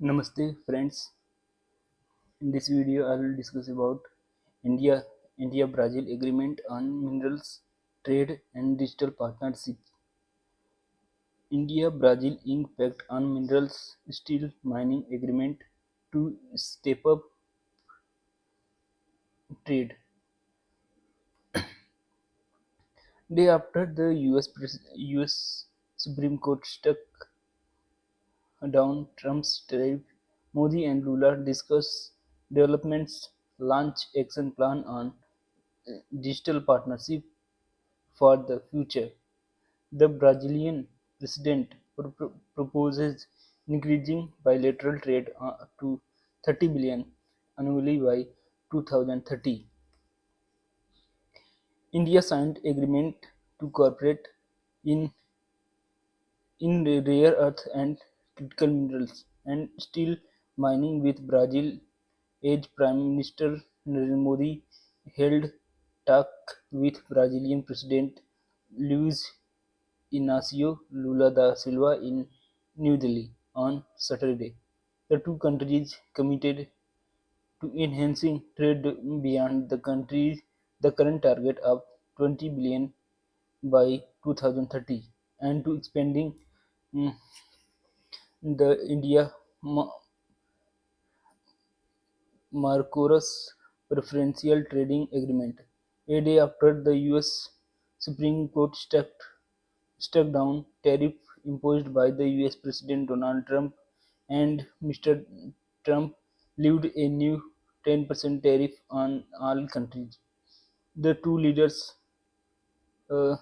Namaste friends. In this video I will discuss about India Brazil agreement on minerals trade and digital partnership. India Brazil Inc. pact on minerals steel mining agreement to step up trade. Day after the US Supreme Court struck down Trump's tariff, Modi and Lula discuss developments, launch action plan on digital partnership for the future. The Brazilian president proposes increasing bilateral trade to 30 billion annually by 2030. India signed agreement to cooperate in rare earth and critical minerals and steel mining with Brazil as Prime Minister Narendra Modi held talks with Brazilian President Luiz Inácio Lula da Silva in New Delhi on Saturday. The two countries committed to enhancing trade beyond the current target of 20 billion by 2030 and to expanding mm, the India Mercosur Preferential Trading Agreement. A day after the US Supreme Court struck down tariff imposed by the US President Donald Trump, and Mr. Trump levied a new 10% tariff on all countries. The two leaders uh,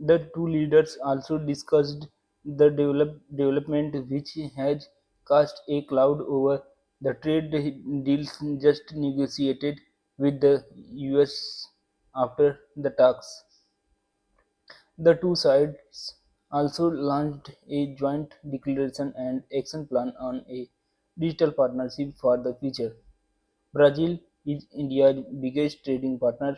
the two leaders also discussed the development which has cast a cloud over the trade deals just negotiated with the US after the talks. The two sides also launched a joint declaration and action plan on a digital partnership for the future. Brazil is India's biggest trading partner,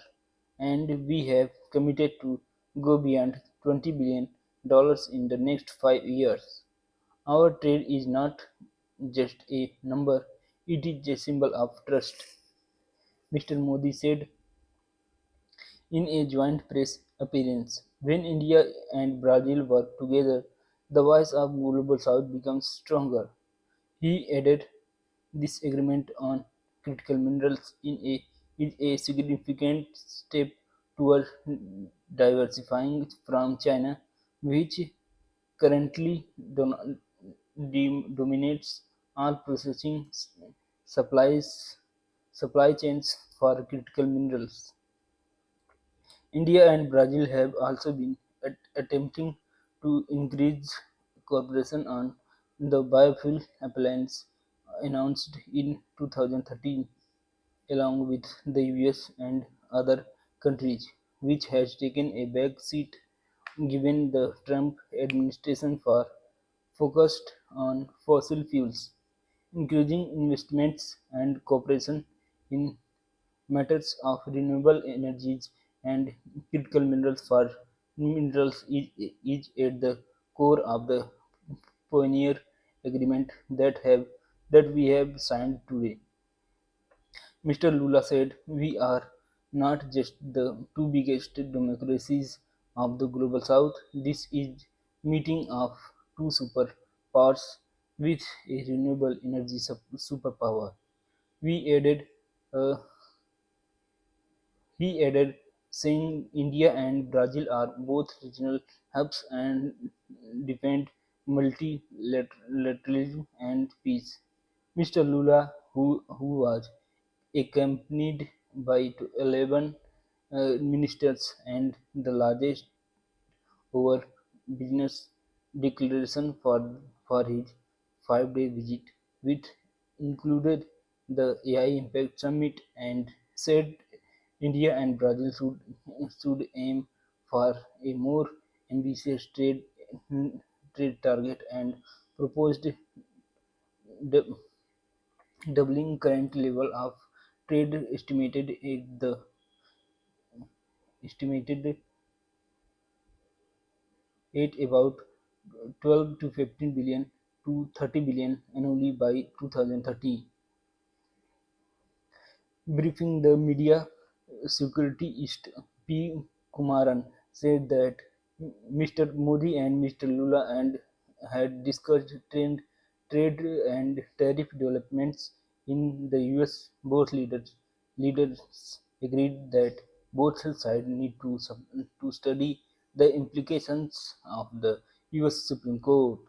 and we have committed to go beyond $20 billion in the next 5 years. Our trade is not just a number, it is a symbol of trust, Mr. Modi said in a joint press appearance. When India and Brazil work together, the voice of Global South becomes stronger. He added, this agreement on critical minerals is a significant step toward diversifying from China, which currently dominates all processing supplies supply chains for critical minerals. India and Brazil have also been attempting to increase cooperation on the biofuel appliance announced in 2013 along with the US and other countries, which has taken a back seat given the Trump administration for focused on fossil fuels, increasing investments and cooperation in matters of renewable energies and critical minerals is at the core of the pioneer agreement that we have signed today. Mr. Lula said, we are not just the two biggest democracies of the global south, this is meeting of two superpowers with a renewable energy superpower. We added uh, He added, saying India and Brazil are both regional hubs and defend multilateralism and peace. Mr. Lula, who was accompanied by 11 ministers and the largest over business declaration for his 5 day visit, which included the AI Impact Summit, and said India and Brazil should aim for a more ambitious trade target and proposed dou- doubling current level of trade estimated at the estimated at about 12 to 15 billion to 30 billion annually by 2030. Briefing the media, securityist P. Kumaran said that Mr. Modi and Mr. Lula and had discussed trade and tariff developments in the US. Both leaders agreed that both sides need to study the implications of the US Supreme Court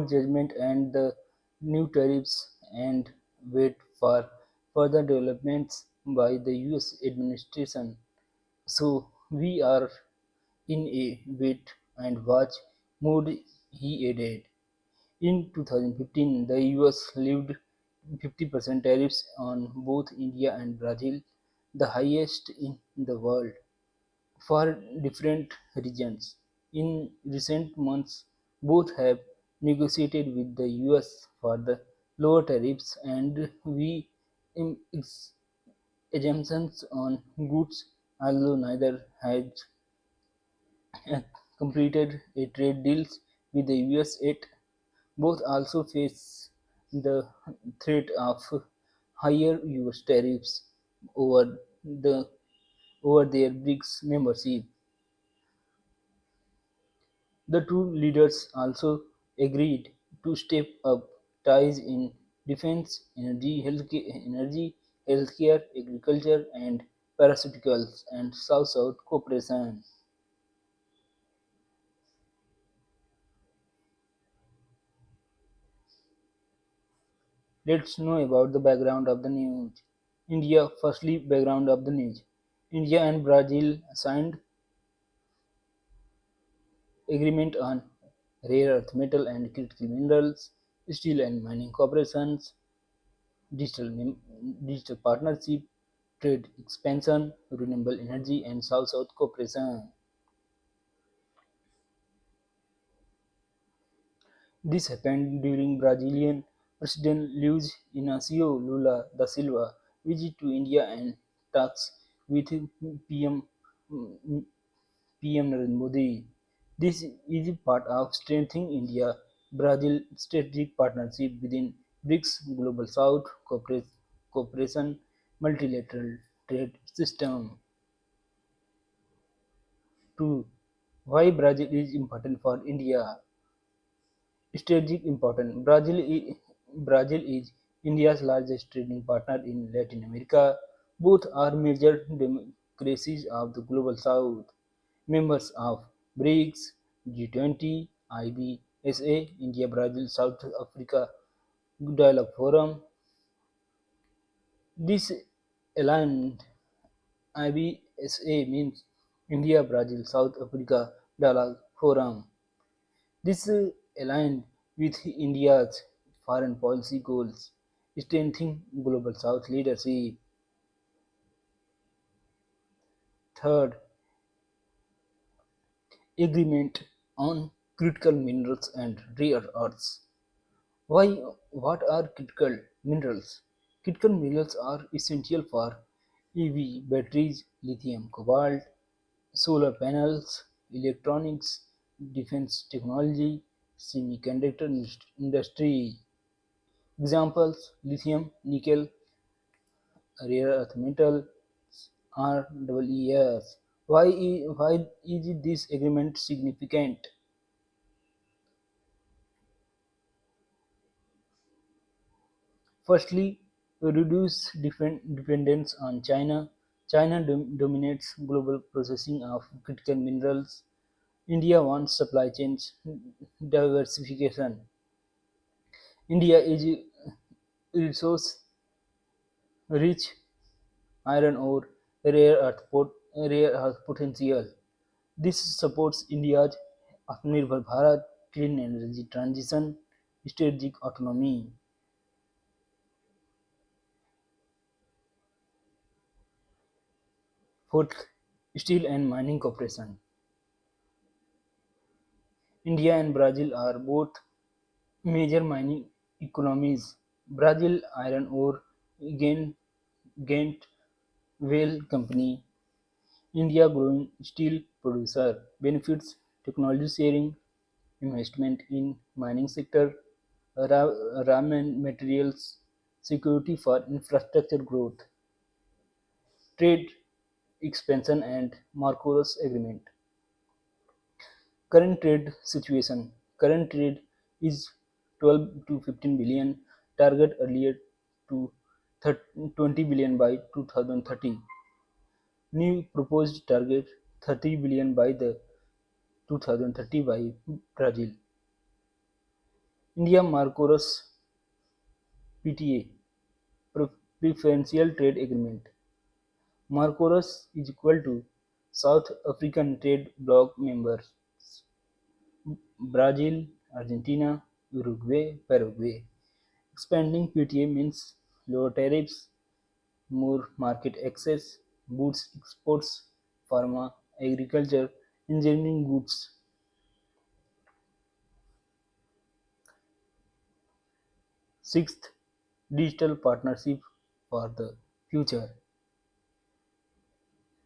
judgment and the new tariffs and wait for further developments by the US administration. So we are in a wait and watch mode, he added. In 2015, the US levied 50% tariffs on both India and Brazil, the highest in the world for different regions. In recent months, both have negotiated with the US for the lower tariffs and we exemptions on goods, although neither has uh, completed a trade deals with the US yet. Both also face the threat of higher US tariffs over the over their BRICS membership. The two leaders also agreed to step up ties in defense, healthcare, agriculture, and pharmaceuticals, and South-South cooperation. Let's know about the background of the news. India, firstly, background of the news. India and Brazil signed agreement on rare earth metal and critical minerals, steel and mining corporations, digital partnership, trade expansion, renewable energy, and South-South cooperation. This happened during Brazilian President Luiz Inácio Lula da Silva visit to India and talks with PM PM Narendra Modi. This is part of strengthening India-Brazil strategic partnership within BRICS Global South Cooperation multilateral trade system. 2. Why Brazil is important for India? Strategic importance. Brazil is India's largest trading partner in Latin America. Both are major democracies of the Global South, members of BRICS, G20, IBSA, India, Brazil, South Africa Dialogue Forum. This aligned IBSA means India, Brazil, South Africa Dialogue Forum. This aligned with India's foreign policy goals, strengthening Global South leadership. Third, agreement on critical minerals and rare earths. Why? What are critical minerals? Critical minerals are essential for EV batteries, lithium, cobalt, solar panels, electronics, defense technology, semiconductor industry. Examples: lithium, nickel, rare earth metal, REEs. Why is this agreement significant? Firstly, reduce dependence on China. China dominates global processing of critical minerals. India wants supply chains diversification. India is resource rich iron ore, rare earth potential. This supports India's Atmanirbhar Bharat clean energy transition, strategic autonomy. Fourth, steel and mining cooperation. India and Brazil are both major mining economies. Brazil iron ore gained Ghent Whale Company India growing steel producer benefits technology sharing, investment in mining sector, raw materials, security for infrastructure growth, trade expansion and Marcos Agreement. Current trade situation. Current trade is 12 to 15 billion, target earlier to 20 billion by 2030. New proposed target 30 billion by the 2030 by Brazil. India Marcos PTA Preferential Trade Agreement. Marcos is equal to South African Trade Bloc members Brazil, Argentina, Uruguay, Paraguay. Expanding PTA means lower tariffs, more market access, boosts exports, pharma, agriculture, engineering goods. Sixth, digital partnership for the future.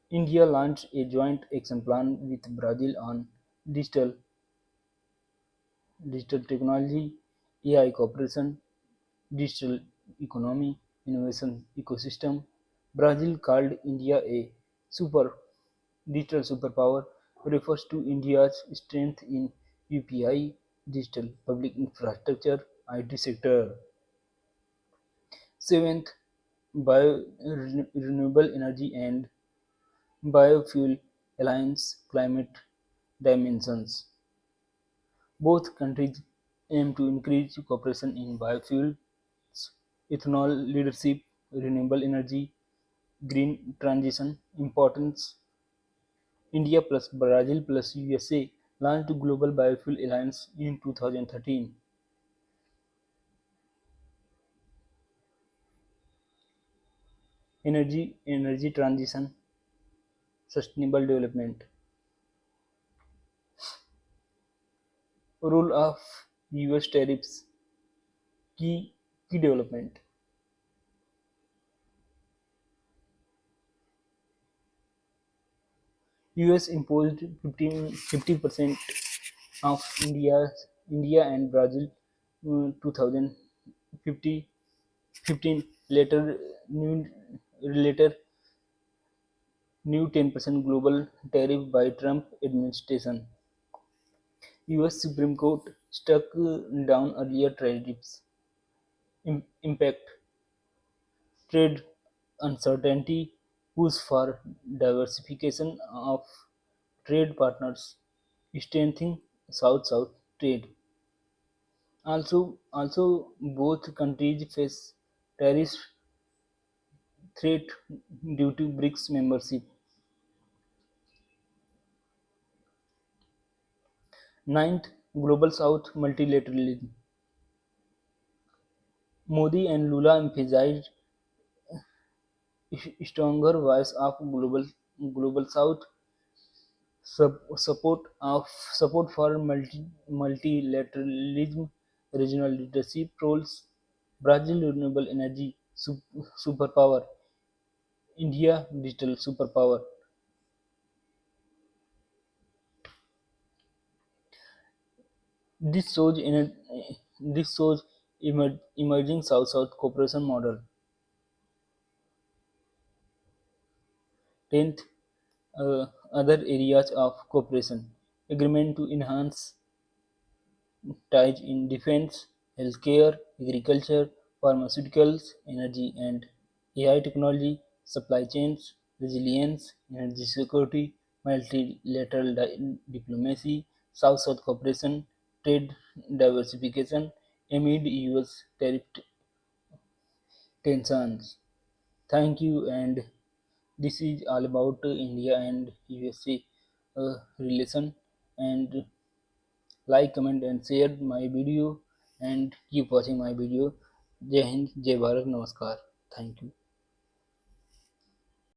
India launched a joint action plan with Brazil on digital digital technology, AI cooperation, digital economy, innovation ecosystem. Brazil called India a super digital superpower refers to India's strength in UPI, digital public infrastructure, IT sector. Seventh, renewable energy and biofuel alliance climate dimensions. Both countries aim to increase cooperation in biofuels, ethanol leadership, renewable energy, green transition. Importance. India plus Brazil plus USA launched Global Biofuel Alliance in 2013. Energy transition, sustainable development. Role of US tariffs, key key development. US imposed 50% of India and Brazil 2015 new later new 10% global tariff by Trump administration. US Supreme Court struck down earlier tariffs. Impact trade uncertainty push for diversification of trade partners, strengthening South-South trade. Also, both countries face tariff threat due to BRICS membership. Ninth, Global South multilateralism. Modi and Lula emphasized stronger voice of global South support for multilateralism, regional leadership roles, Brazil renewable energy superpower, India digital superpower. This shows emerging South-South cooperation model. 10th, other areas of cooperation. Agreement to enhance ties in defense, healthcare, agriculture, pharmaceuticals, energy and AI technology, supply chains, resilience, energy security, multilateral diplomacy, South-South cooperation, trade diversification amid US tariff tensions. Thank you, and this is all about India and USA relation. And like, comment, and share my video, and keep watching my video. Jai Hind, Jai Bharat, Namaskar. Thank you.